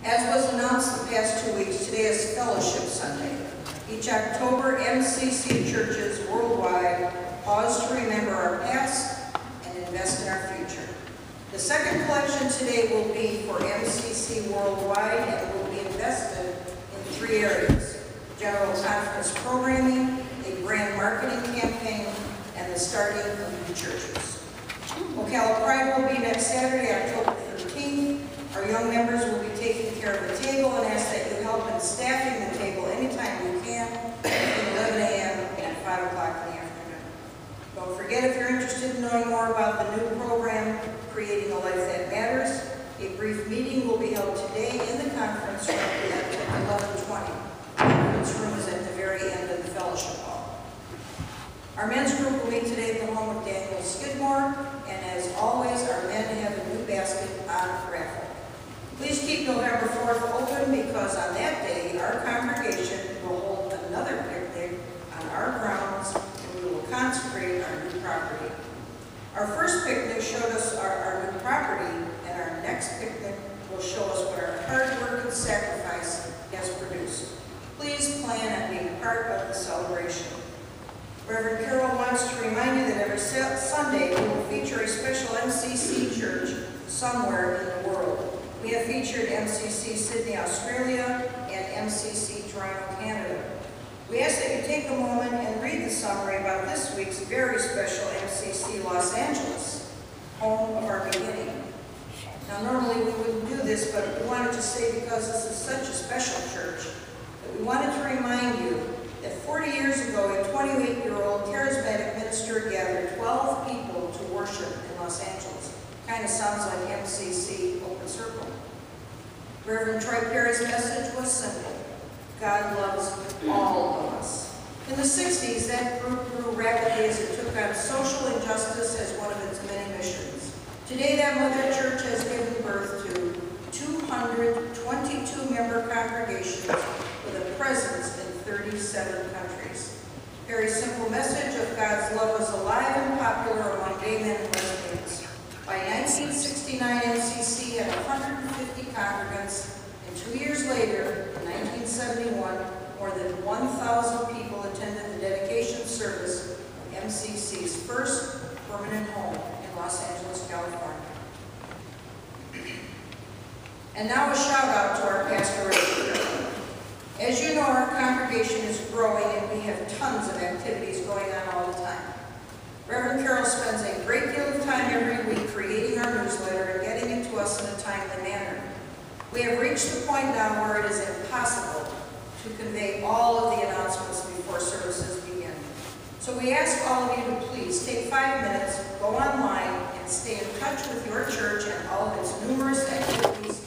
As was announced the past 2 weeks, today is Fellowship Sunday. Each October, MCC churches worldwide pause to remember our past and invest in our future. The second collection today will be for MCC worldwide and will be invested in 3 areas: general conference programming, a brand marketing campaign, and the starting of new churches. Ocala Pride will be next Saturday, October 13th. Our young members will be taking care of the table and ask that you help in staffing the table anytime you can between 11 a.m. and 5 o'clock in the afternoon. Don't forget, if you're interested in knowing more about the new program, Creating a Life That Matters, a brief meeting will be held today in the conference room at 11:20. The conference room is at the very end of the fellowship hall. Our men's group will meet today at the home of Daniel Skidmore, and as always, our men have a new basket on raffle. Please keep November 4th open, because on that day, our congregation will hold another picnic on our grounds, and we will consecrate our new property. Our first picnic showed us our new property, and our next picnic will show us what our hard work and sacrifice has produced. Please plan on being part of the celebration. Reverend Carroll wants to remind you that every Sunday we will feature a special MCC church somewhere in the world. We have featured MCC Sydney, Australia, and MCC Toronto, Canada. We ask that you take a moment and read the summary about this week's very special MCC Los Angeles, home of our beginning. Now, normally we wouldn't do this, but we wanted to say, because this is such a special church, that we wanted to remind you that 40 years ago, a 28-year-old charismatic minister gathered 12 people to worship in Los Angeles. Kind of sounds like MCC Open Circle. Reverend Troy Perry's message was simple: God loves all of us. In the 60s, that group grew rapidly as it took on social injustice as one of its many missions. Today, that mother church has given birth to 222-member congregations with a presence in 37 countries. Perry's simple message of God's love was alive and popular among gay men and lesbians. By 1969, MCC had 150 congregants, and 2 years later, in 1971, more than 1,000 people attended the dedication service of MCC's first permanent home in Los Angeles, California. And now a shout out to our pastor, Reverend Carroll. As you know, our congregation is growing, and we have tons of activities going on all the time. Reverend Carroll spends a great deal of time every week creating our newsletter and getting it to us in a timely manner. We have reached the point now where it is impossible to convey all of the announcements before services begin. So we ask all of you to please take 5 minutes, go online, and stay in touch with your church and all of its numerous activities